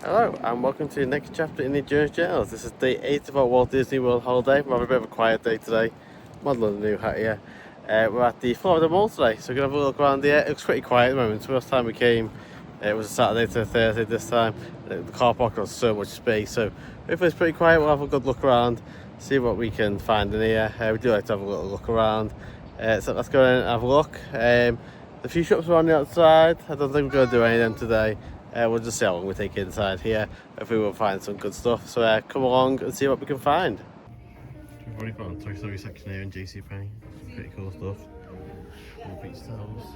Hello and welcome to the next chapter in the JonesJournals. This is day 8 of our Walt Disney World holiday. We're having a bit of a quiet day today. Modelling the new hat here. We're at the Florida Mall today, so we're going to have a look around here. It looks pretty quiet at the moment. So last time we came, it was a Saturday to a Thursday this time. The car park has so much space, so hopefully it's pretty quiet. We'll have a good look around, see what we can find in here. We do like to have a little look around. So let's go in and have a look. The few shops are on the outside. I don't think we're going to do any of them today. We'll just see how long we take inside here. Hopefully we'll find some good stuff. So come along and see what we can find. We've already got a Toy Story section here in JCPenney. Pretty cool stuff. More beach towels.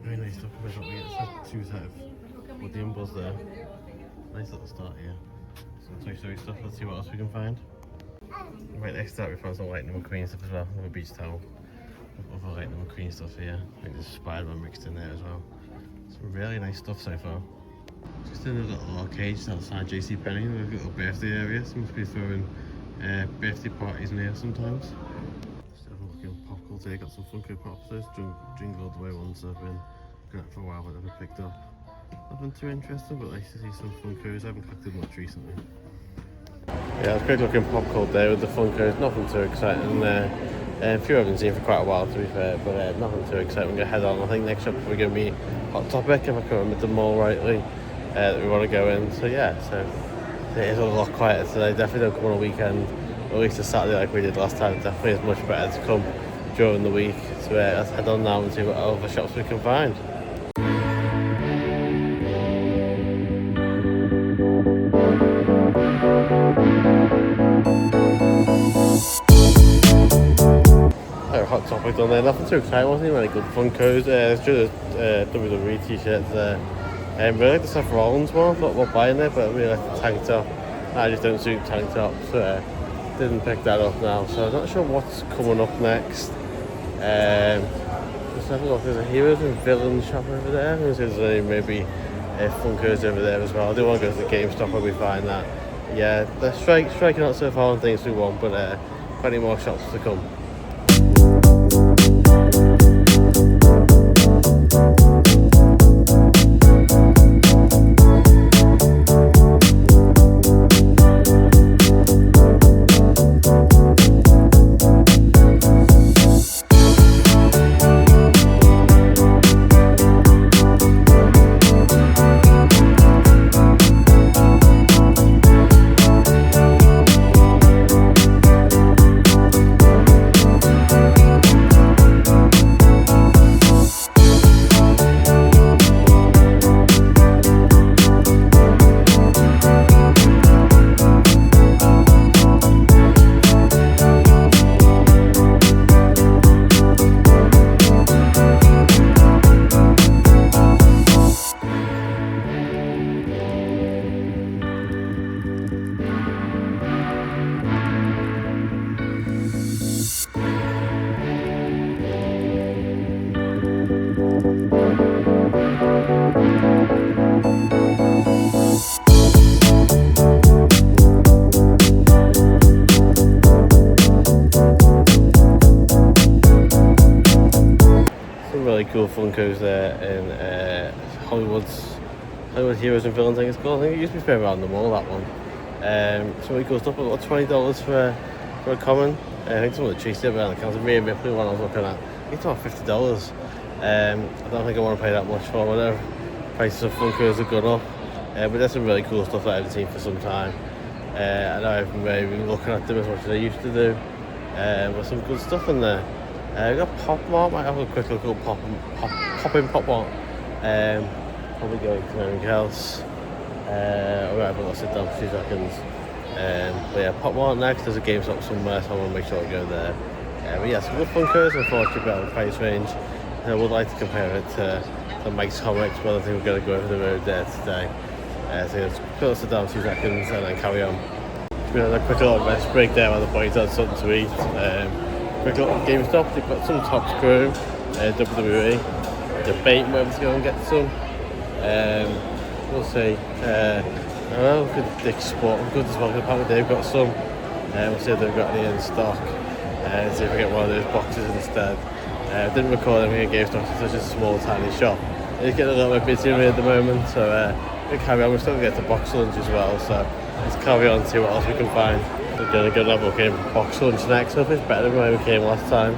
Very nice stuff. We get two set of woody and buzz there. Nice little start here. Some Toy Story stuff. Let's see what else we can find. Right next to that we found some Lightning McQueen stuff as well. Another beach towel. Other Lightning McQueen stuff here. I think there's Spider-Man mixed in there as well. Some really nice stuff so far. Just in a little arcade outside JCPenney, a little birthday area. Seems to be throwing birthday parties in here sometimes. Just having a look in pop culture. Got some Funko Pops. Those Jingle All the Way ones I've been looking at for a while but never picked up. Nothing too interesting, but nice to see some Funkos. I haven't collected much recently. Yeah, it's a great looking pop culture there with the Funkos. Nothing too exciting there. A few I haven't seen for quite a while to be fair, but nothing too exciting. We're going to head on. I think next up we're going to be Hot Topic, if I can remember the mall rightly, that we want to go in. So yeah, so it is a lot quieter today. Definitely don't come on a weekend, or at least a Saturday like we did last time. Definitely is much better to come during the week. So let's head on now and see what other shops we can find. Hot Topic on there, nothing too exciting, wasn't even any good Funkos. There's just WWE t-shirts there. Really like the Seth Rollins one, thought we're buying it, but I really like the tank top. I just don't suit tank tops, so didn't pick that up now. So I'm not sure what's coming up next. Just have a look, there's a Heroes and Villains shop over there. There's maybe Funkos over there as well. I do want to go to the GameStop where we find that. Yeah, they're striking out so far on things we want, but plenty more shops to come. Really cool Funkos there in Hollywood Heroes and Villains, I think it's called. I think it used to be fair around the mall, that one. Some really cool stuff. I got $20 for a common. I think some of the cheese there around the counter. Rhea Ripley one I was looking at. I think it's about $50. I don't think I want to pay that much for whatever. Prices of Funkos have gone up. But there's some really cool stuff that I haven't seen for some time. I know I haven't really been looking at them as much as I used to do. But some good stuff in there. We've got Pop Mart, might have a quick look at Pop Mart. Probably going to anything else. Alright, but I'll sit down for 2 seconds. But yeah, Pop Mart next. There's a GameStop somewhere, so I want to make sure I go there. But yeah, some good Funkos, unfortunately, better the price range. I would like to compare it to Mike's Comics, but I think we're going to go over the road there today. So let's sit down 2 seconds and then carry on. Just been a quick little rest break there while the boys had something to eat. Quick little GameStop, they've got some Topps Chrome, WWE, debating whether to go and get some. We'll see. I don't know, look at Dick's Sport, good as well, apparently they've got some. We'll see if they've got any in stock. See if we get one of those boxes instead. Didn't record anything at GameStop, it's such a small, tiny shop. It's getting a little bit busy at the moment, so carry on. We're still going to get to box lunch as well, so let's carry on and see what else we can find. We're going to go and have a look at box lunch next. So it's better than where we came last time.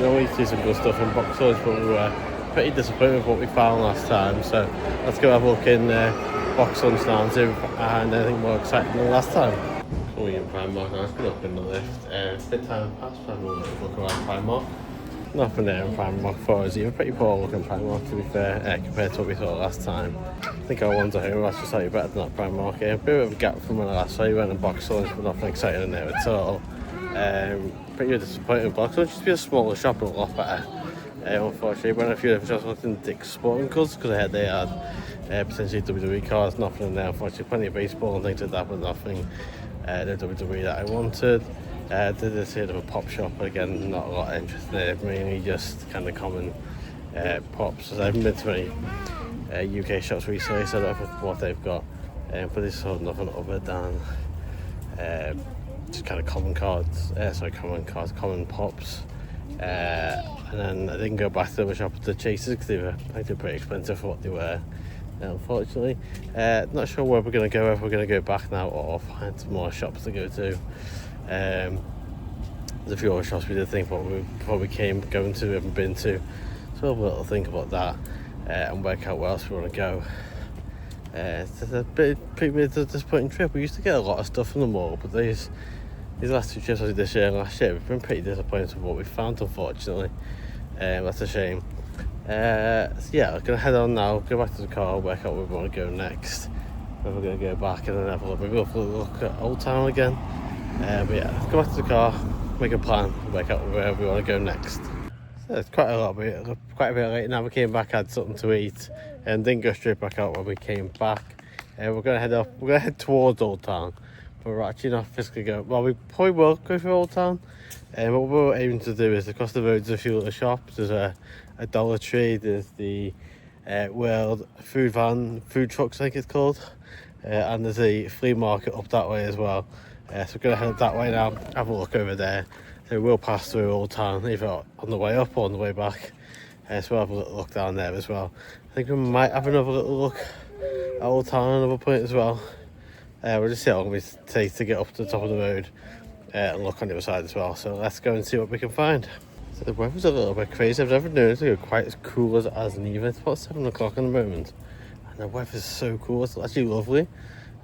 No, we see some good stuff in box lunch, but we were pretty disappointed with what we found last time. So let's go have a look in box lunch now and see if we find anything more exciting than last time. Calling in Primark now, it's been up in the lift. It's a bit time past, but we'll look around Primark. Nothing there in Primark for us either. Pretty poor looking Primark, to be fair, compared to what we thought last time. I think our ones at home are actually slightly better than that Primark. A bit of a gap from when I last saw you went in box lunch, but nothing exciting in there at all. Pretty disappointing. Box lunch used to be a smaller shop and a lot better. Unfortunately, went a few different shops, looked in Dick's Sporting Goods because they had potentially WWE cards, nothing in there. Unfortunately, plenty of baseball and things like that, but nothing the WWE that I wanted. Did this here of a pop shop, but again, not a lot of interest there, mainly just kind of common pops. So I haven't been to any UK shops recently, so I don't know what they've got, but there's sort of nothing other than just kind of common cards, common pops. And then I didn't go back to the shop at the Chasers because they were pretty expensive for what they were, unfortunately. Not sure where we're going to go, if we're going to go back now or find some more shops to go to. There's a few other shops we did think before we came going to, we haven't been to, so we'll have a little think about that and work out where else we want to go. It's a pretty disappointing trip. We used to get a lot of stuff from the mall, but these last two trips, this year and last year, we've been pretty disappointed with what we found, unfortunately. That's a shame. So yeah, I'm going to head on now, go back to the car, work out where we want to go next. Then we're going to go back and then have a look at Old Town again. But yeah, let's go back to the car, make a plan, work out where we want to go next. So it's quite a bit late now. We came back, had something to eat, and didn't go straight back out when we came back. We're going to head towards Old Town, but we're actually not physically going. Well, we probably will go through Old Town. What we're aiming to do is across the road there's a few little shops. There's a Dollar Tree, there's the World Food Trucks, I think it's called, and there's a flea market up that way as well. So we're going to head up that way now, have a look over there. So we'll pass through Old Town, either on the way up or on the way back. So we'll have a little look down there as well. I think we might have another little look at Old Town at another point as well. We'll just see how long it takes to get up to the top of the road and look on the other side as well. So let's go and see what we can find. So the weather's a little bit crazy. I've never known it to go quite as cool as it has in even. It's about 7 o'clock in the moment. And the weather's so cool. It's actually lovely.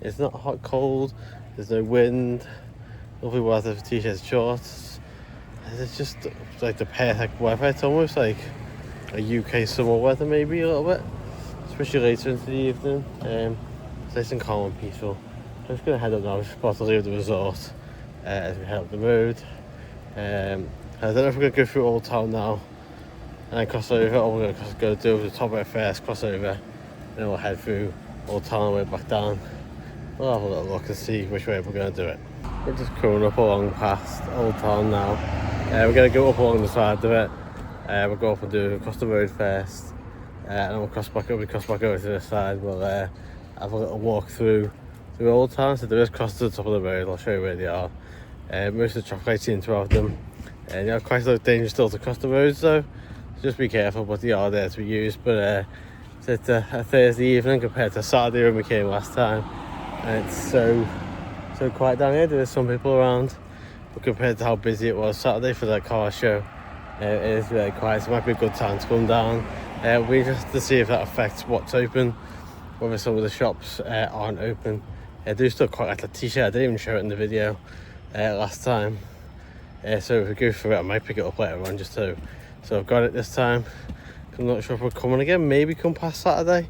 It's not hot, cold. There's no wind. Lovely weather for t-shirts and shorts. It's just like the perfect weather. It's almost like a UK summer weather maybe a little bit. Especially later into the evening. It's nice and calm and peaceful. I'm just going to head up now. We're supposed to leave the resort as we head up the road. I don't know if we're going to go through Old Town now and then cross over, or we're going to go do over the top of it first, cross over, then we'll head through Old Town and way back down. We'll have a little look and see which way we're going to do it. We're just coming up along past Old Town now. We're going to go up along the side of it. We'll go up and do across the road first, and then we'll cross back over to the side. We'll have a little walk through Old Town. So there is cross to the top of the road. I'll show you where they are. Most of the traffic lights seem to have them. And you have quite a lot of danger still to cross the roads though. So just be careful, but they are there to be used. But it's a Thursday evening compared to Saturday when we came last time. And it's so quiet down here. There's some people around, but compared to how busy it was Saturday for that car show, it is really quiet. So it might be a good time to come down. We just to see if that affects what's open, whether some of the shops aren't open. I do still quite like the t-shirt. I didn't even show it in the video last time. So if we go through it, I might pick it up later on just so I've got it this time. I'm not sure if we're coming again. Maybe come past Saturday.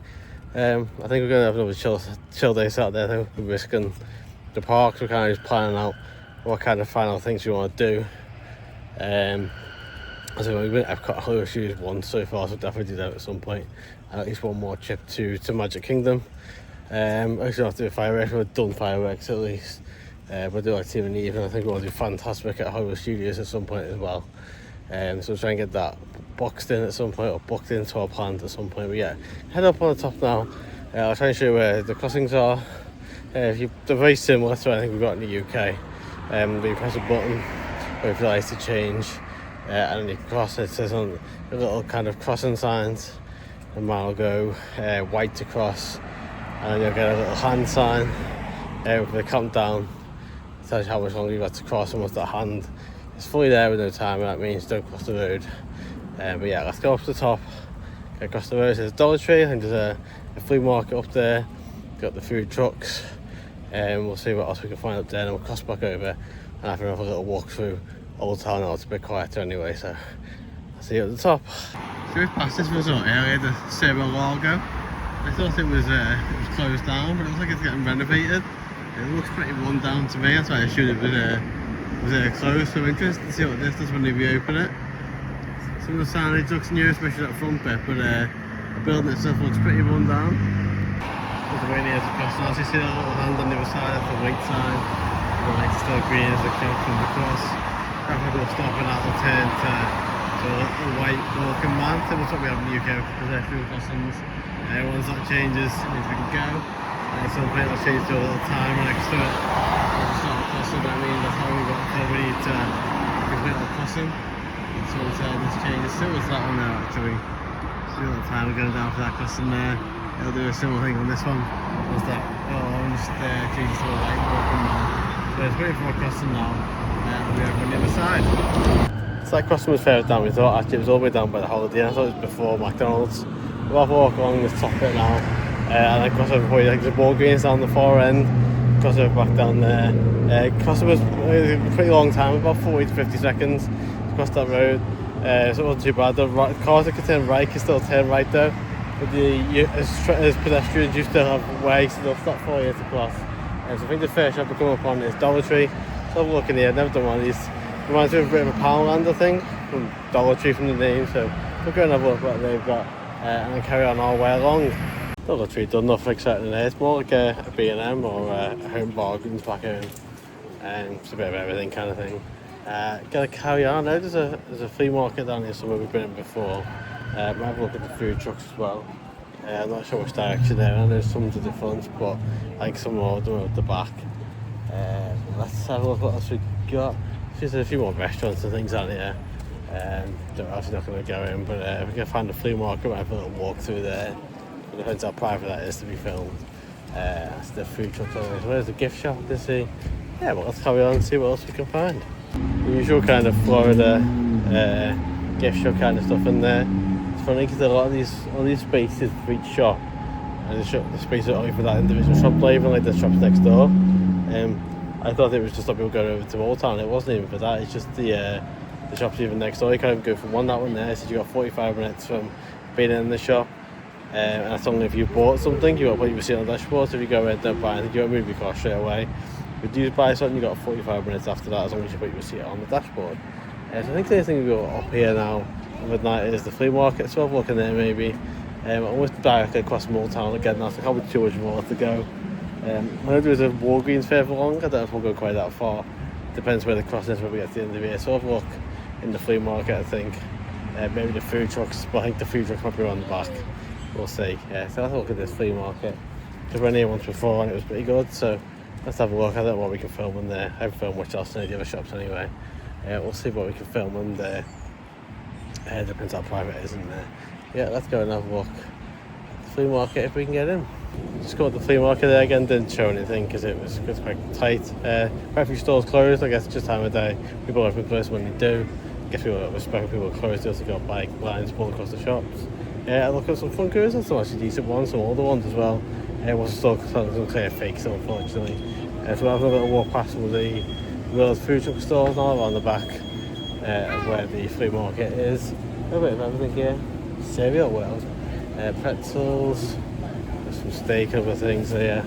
I think we're going to have another chill day Saturday. I think we're risking the parks. We're kind of just planning out what kind of final things we want to do. So we've been at Epcot Hollywood Studios once so far, so we'll definitely do that at some point. And at least one more trip to Magic Kingdom. Actually, have to do fireworks. We've done fireworks at least. We'll do like team in the evening. I think we'll do Fantastic at Hollywood Studios at some point as well. So we'll try and get that boxed in at some point, or booked into our plans at some point. But yeah, head up on the top now. I'll try and show you where the crossings are. They're very similar to what I think we've got in the UK. You press a button if you like to change, and then you cross. It says on the little kind of crossing signs, and mine will go white to cross, and you'll get a little hand sign with the countdown. It tells you how much longer you've got to cross, and once that hand is fully there with no timer, that means don't cross the road. But yeah, let's go up to the top, go across the road. There's a Dollar Tree, and there's a flea market up there. Got the food trucks, and we'll see what else we can find up there, and we'll cross back over and have another little walk through Old Town. Now it's a bit quieter anyway, so I'll see you at the top. So we passed this resort earlier, the Cerro Largo. I thought it was closed down, but it looks like it's getting renovated. It looks pretty run down to me, that's why I assumed it was closed. So I'm interested to see what this does when they reopen it. Some of the signage looks new, especially that front bit, but the building itself looks pretty run down. There's a way near to cross, and as you see that little hand on the other side, that's the wait sign. The light's still green as the crowd comes across. Traffic will stop and that will turn to a little white walking man, similar to what we have in the UK with pedestrian crossings. Once that changes, it means we can go. Some point will change to a little timer next to it. Start the crossing, that means that's how we need to complete the crossing. So once this changes, similar to that one there actually. See a little timer going down for that crossing there. It'll do a similar thing on this one. Once that orange changes to a white walking man. So it's waiting for a crossing now. We'll be over on the other side. So that crossing was further down we thought. Actually it was all the way down by the Holiday Inn. I thought it was before McDonald's. We'll have a walk along this top bit now, and then cross over before you like there's Walgreens down the far end, cross over back down there. Crossing was a pretty long time, about 40 to 50 seconds to cross that road, so it wasn't too bad. The cars that could turn right can still turn right though, but as pedestrians you still have way, so they'll stop for you to cross. So I think the first shop we come up on is Dollar Tree. So have a look in here, I've never done one of these. Reminds me of a bit of a Poundland I think, from Dollar Tree from the name, so we'll go and have a look at what they've got. And then carry on our way along. Dollar Tree done nothing exciting in there. It's more like a B&M or a Home Bargains back home. It's a bit of everything kind of thing. Gonna carry on now. There's a flea market down here somewhere we've been in before. Might have a look at the food trucks as well. I'm not sure which direction they're in. There's some to the front, but I think some more of them are at the back. Let's have a look what else we got. There's a few more restaurants and things out here. They're obviously not going to go in, but if we can find a flea market, we'll have a little walk through there. It depends how private that is to be filmed. That's the food truck. Where's the gift shop to see? Yeah, well, let's carry on and see what else we can find. The usual kind of Florida gift shop kind of stuff in there. It's funny because a lot of these spaces for each shop, and the spaces are only for that individual shop, not even like the shops next door. I thought it was just that people going over to Old Town. It wasn't even for that. It's just the shop's even next door. You can't even go from that one there. So you got 45 minutes from being in the shop, and that's only if you bought something. You got what you see on the dashboard. So if you go in, don't buy anything, you won't move your car straight away. If you do buy something, you got 45 minutes after that, as long as you put your receipt on the dashboard. So I think the only thing we got up here now overnight is the flea market. So I've looking there maybe. Almost directly across Old Town again. Now, so probably too much more to go. I know there's a Walgreens further along. I don't know if we'll go quite that far. Depends where the crossing is when we get to the end of here. So I've look in the flea market, I think. Maybe the food trucks, but I think the food trucks might be on the back. We'll see. So let's look at this flea market. Because we went here once before and it was pretty good. So let's have a look. I don't know what we can film in there. I haven't filmed much else in any of the other shops anyway. We'll see what we can film in there. Depends how private it is in there. Yeah, let's go and have a look at the flea market if we can get in. Just got the flea market there again, didn't show anything because it was quite tight. Quite a few stores closed, I guess it's just time of day. People open close when they do. I guess people respect people are closed, they also got bike lines pulled across the shops. I look at some Funkers and some actually decent ones, some older ones as well. Was still some clear fakes unfortunately. So we'll have a little walk past some of the World's food truck stores now on the back of where the flea market is. A bit of everything here. Cereal world. Pretzels. Some steak and other things here.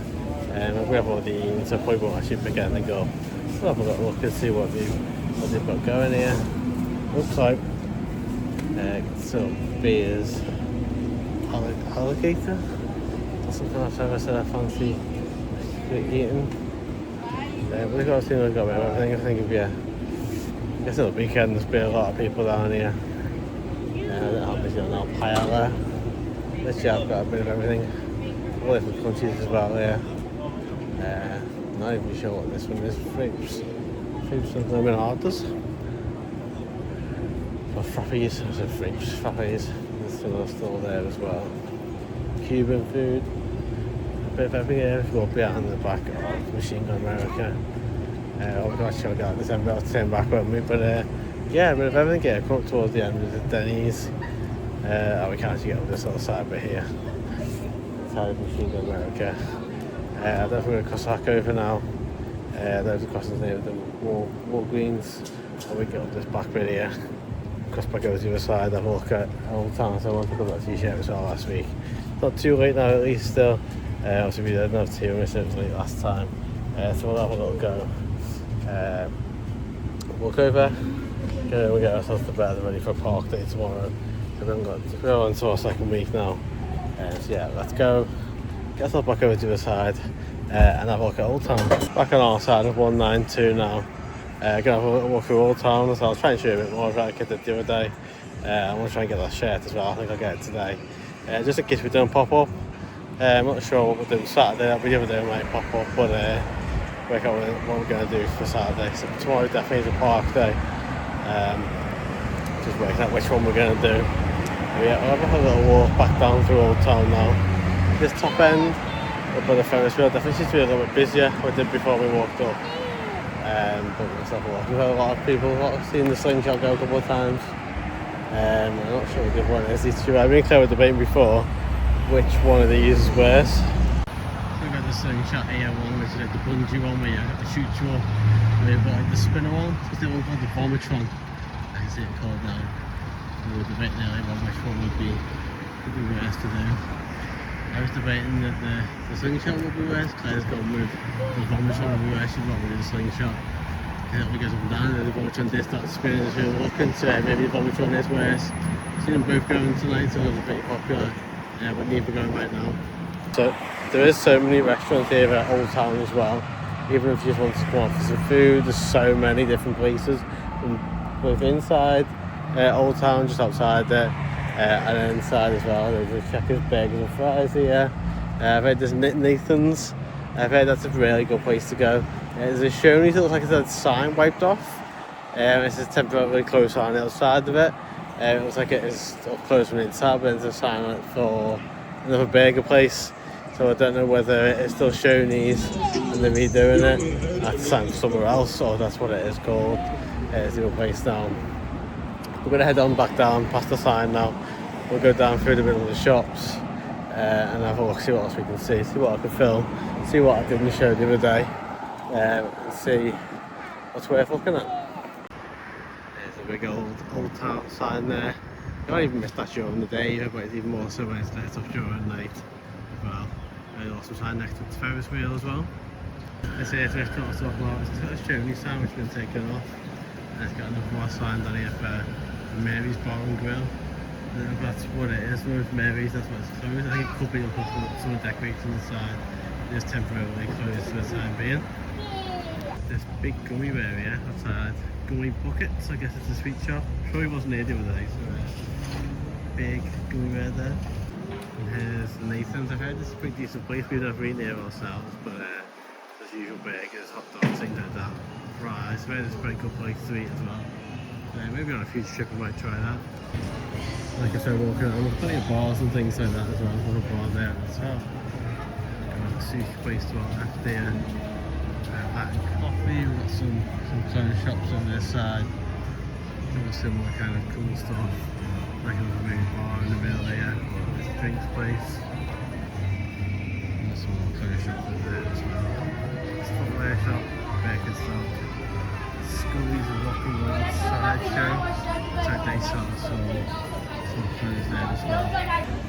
We have all the eating, so probably won't actually pick anything up. We'll have a little look and see what they've got going here. Looks like some beers. Alligator? Or something I've ever said I fancy eating. We've got a bit of everything. I think I guess on the weekend there's been a lot of people down here. I don't know how busy on our paella. Literally I've got a bit of everything. All different countries as well here. Not even sure what this one is. Frapes something I'm in orders. Or frappies, I said frapes, frappies. There's still there as well. Cuban food. bit of everything here. If you look behind the back of Machine Gun America. We're not sure about this, I'm about to turn back with me, but yeah, a bit of everything here. Come up towards the end of the Denny's. We can't actually get up this little side bit here. Side of Machine Gun America. I don't know if we're going to cross back over now. There's a crossing near the Walgreens. And we get up this back bit here. Cross back over to the other side, have a look at Old Town. So I wanted to come back to t-shirt as well last week. Not too late now, at least still. Obviously we didn't have 2 minutes, it was late last time. So we'll have a little go. Walk over, we get ourselves to bed and ready for a park day tomorrow. So we haven't got to go on to our second week now. So yeah, let's go, get ourselves back over to the side and have a look at Old Town. Back on our side of 192 now. Gonna have a little walk through Old Town, so I'll try and show you a bit more of that I did the other day. I'm gonna try and get that shirt as well, I think I'll get it today. Just in case we don't pop up. I'm not sure what we're doing Saturday, that'll be the other day we might pop up, but work out what we're going to do for Saturday. So tomorrow definitely is a park day. Just working out which one we're going to do. Yeah, we'll have a little walk back down through Old Town now. This top end up by the Ferris wheel definitely seems to be a little bit busier than we did before we walked up. But let's have a look. We've had a lot of people, seen the slingshot go a couple of times. I'm not sure what the other one is. These two, I've been clear with debating before which one of these is worse. We've got the slingshot here one, which is like the bungee one where you have to shoot you up. We've got like the spinner one, it's the one called the Vomitron. I can see it called now. We were debating earlier on which one would be worse to do. I was debating that the slingshot would be worse. Claire's gone with the Vomitron would be worse. She's not with the slingshot. It goes up and down, and the Vomitron did start spinning as we were looking, so maybe the Vomitron is worse. Seen them both going tonight, so those are pretty popular. But neither going right now. So there is so many restaurants here at Old Town as well. Even if you just want to come out for some food, there's so many different places. Both inside Old Town, just outside there, and then inside as well. There's the Checkers Burgers and Fries here. I've heard there's Nathan's. I've heard that's a really good place to go. There's a Shoney's that looks like it's had a sign wiped off. This is temporarily closed on the outside of it. It looks like it is closed from the inside, but there's a sign on it for another burger place. So I don't know whether it's still Shoney's and they're redoing it. That's a sign for somewhere else, or that's what it is called. It's the other place now. We're going to head on back down past the sign now. We'll go down through the middle of the shops and have a look, see what else we can see what I can film, see what I didn't show the other day, and see what's worth looking at. There's a big old town sign there. You can't even miss that during the day either, but it's even more so when it's lit up during the night as well. Very awesome sign next to the Ferris wheel as well. This here's a restaurant I was talking about. It's got a Shoney's sign which has been taken off. And it's got another more sign down here for Mary's Bar and Grill. I don't know if that's what it is with Mary's, that's what it's closed. I think it could be up with some decorations on the side. It is temporarily closed for the time being. This big gummy bear here outside. Gummy buckets, I guess it's a sweet shop. I'm sure he wasn't here the other day, so big gummy bear there. And here's the Nathan's. I've heard this is a pretty decent place. We've never eaten here ourselves, but there's usual burgers, hot dogs, things like that. Fries. I've heard it's a pretty good place to eat as well. Maybe on a future trip we might try that. Like I said, walking around, there's plenty of bars and things like that as well. There's a bar there as well. Got a sushi place to our left there. Latin coffee, we've got some clothes shops on this side. All similar kind of cool stuff. Like a main bar in the middle here. There's a drinks place. And there's some more clothes shops in there as well. There's a footwear shop, bacon stock. Scully's and Rock and Roll sideshow. So they sell some clothes there as well.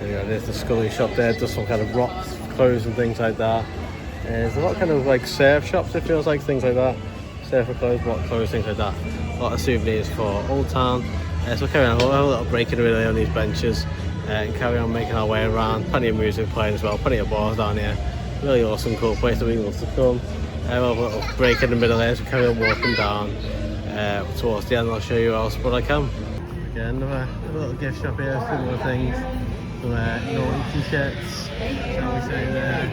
There you go, there's the Scully shop there, does some kind of rock clothes and things like that. There's a lot of kind of like surf shops, it feels like, things like that. Surfer clothes, rock clothes, things like that. A lot of souvenirs for Old Town. So we'll carry on, we'll have a little break in really on these benches and carry on making our way around. Plenty of music playing as well, plenty of bars down here. Really awesome, cool place that we love to come. We'll have a little break in the middle there, so we carry on walking down towards the end. I'll show you else what I can. Again, another little gift shop here, similar things. Some naughty t-shirts, shall we say there.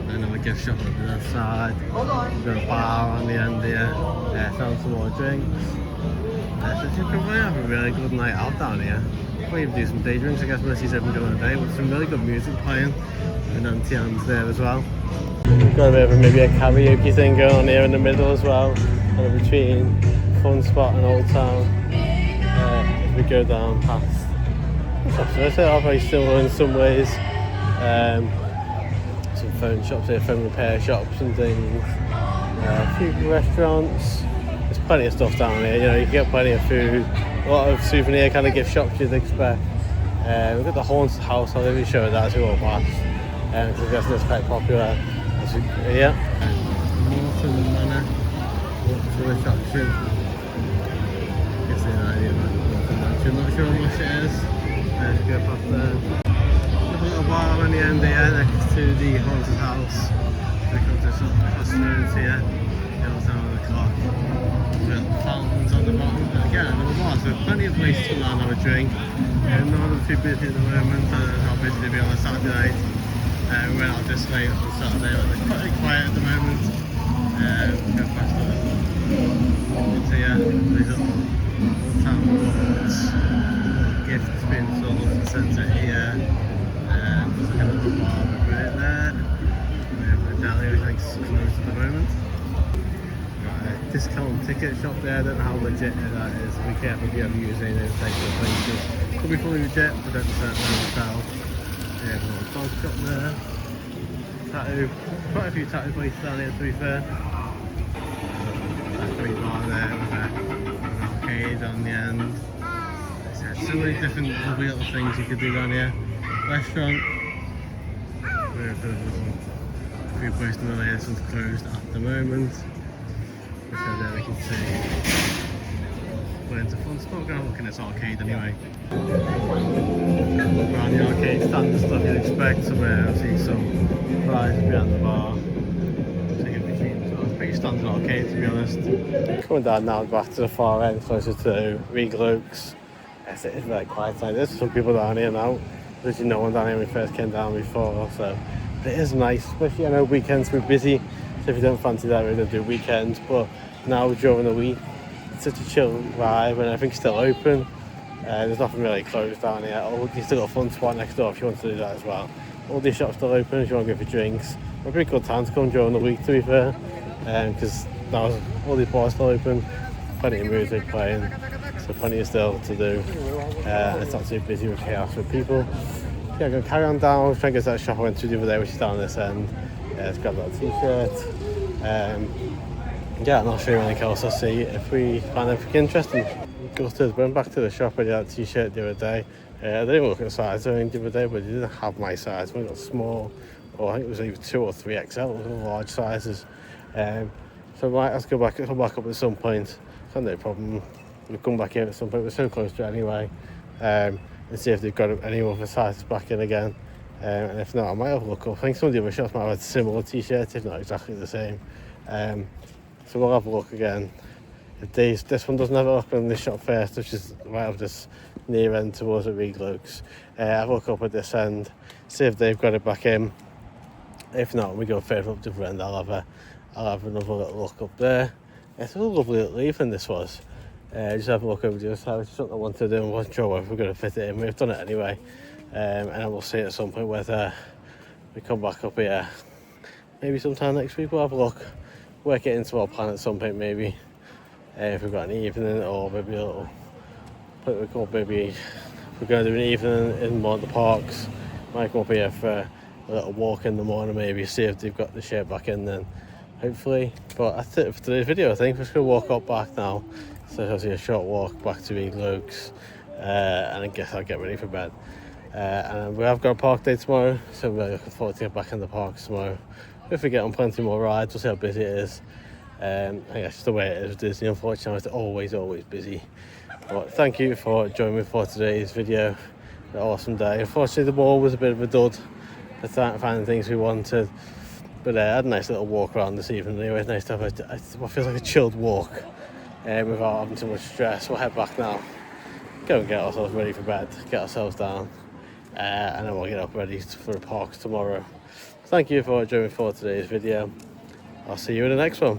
Another gift shop over that side. We've got a bar on the end here. Found some more drinks. So you can really have a really good night out down here. We'll even do some day drinks, I guess, unless he's open during the day, with some really good music playing. and Auntie Anne's there as well. We've got a bit of maybe a karaoke thing going on here in the middle as well, kind of between Fun Spot and Old Town. As we go down past shops, they are very similar in some ways. Some phone shops here, phone repair shops and things. A few restaurants. There's plenty of stuff down here. You know, you can get plenty of food. A lot of souvenir kind of gift shops you'd expect. We've got the haunted house. I'll let you show that as we walk past. Because I guess that's quite popular. Yeah. Morton Manor. What's the attraction? Guess an idea about the Morton Mansion. Not sure how much it is. Let's go past there. There's a little bar on the end here next to the haunted house. We come to some customers here. Goes down on the clock. Little fountains on the bottom. And again, another bar, so plenty of places to come and have a drink. Not too busy at the moment. I don't know how busy they'll be on a Saturday night. We went out this late on Saturday, but they're quite quiet at the moment. Go past the ones here, these little Old Town boards, gifts being sold in the centre here. There's like a little bar right there. We have a deli which I think is closed at the moment. Got a discount ticket shop there. I don't know how legit that is. Be careful if you ever use any of those types of places. Could be fully legit, but don't certainly tell. Yeah, a little dog shop there. Tattoo. Quite a few tattoo places down here to be fair. Tattoo bar there with an arcade on the end. So many different lovely little things you could do down here. Restaurant. There's a few places in there. This one's closed at the moment. So there we can see. We're into Fun Spot. We're going to look in this arcade anyway. Around the arcade standard stuff you'd expect. Somewhere I see some prizes behind the bar. So it's pretty standard arcade to be honest. Coming down now back to the far end, closer to Regal Oaks. Yes, it is very quiet tonight. There's some people down here now. There's no one down here when we first came down before. So but it is nice, especially I know weekends we're busy. So if you don't fancy that, we're going to do weekends. But now during the week, it's such a chill vibe and everything's still open. There's nothing really closed down here. You still got a Fun Spot next door if you want to do that as well. All these shops still open if you want to go for drinks. A pretty good time to come during the week to be fair, because now all these bars still open, plenty of music playing, so plenty of still to do. It's not too busy with chaos with people. Yeah, I'm going to carry on down, try and get to that shop I went to the other day, which is down this end. Let's grab that t-shirt. Yeah, and I'll show you anything else I see if we find anything interesting. Went back to the shop and had that t-shirt the other day. I didn't even look at the size or anything the other day, but it didn't have my size. We got small, or I think it was either 2 or 3XL, large sizes. So I might have to come back up at some point. Got no problem. We'll come back in at some point. We're so close to it anyway. And see if they've got any other sizes back in again. And if not, I might have a look up. I think some of the other shops might have similar t-shirts, if not exactly the same. So we'll have a look again. If this one doesn't have a look on this shop first, which is right up this near end towards the Regal Oaks. Have a look up at this end, see if they've got it back in. If not, we go further up to the end. I'll have another little look up there. It's a lovely little evening this was. Just have a look over the other side. It's something I wanted to do and wasn't sure whether we're going to fit it in. We've done it anyway, and then we'll see at some point whether we come back up here. Maybe sometime next week we'll have a look, work it into our plan at some point maybe. If we've got an evening or maybe a little, maybe if we're going to do an evening in one of the parks, might come up here for a little walk in the morning maybe, see if they've got the shirt back in then, hopefully. But that's it for today's video. I think we're just going to walk up back now, so I'll see a short walk back to Regal Oaks, and I guess I'll get ready for bed. And we have got a park day tomorrow, so we're looking forward to get back in the parks tomorrow. If we get on plenty more rides, we'll see how busy it is. I guess just the way it is with Disney, unfortunately it's always busy. But thank you for joining me for today's video. An awesome day. Unfortunately the wall was a bit of a dud for finding things we wanted, but I had a nice little walk around this evening anyway. It's nice to have what feels like a chilled walk without having too much stress. We'll head back now, go and get ourselves ready for bed, get ourselves down, and then we'll get up ready for the parks tomorrow. Thank you for joining me for today's video. I'll see you in the next one.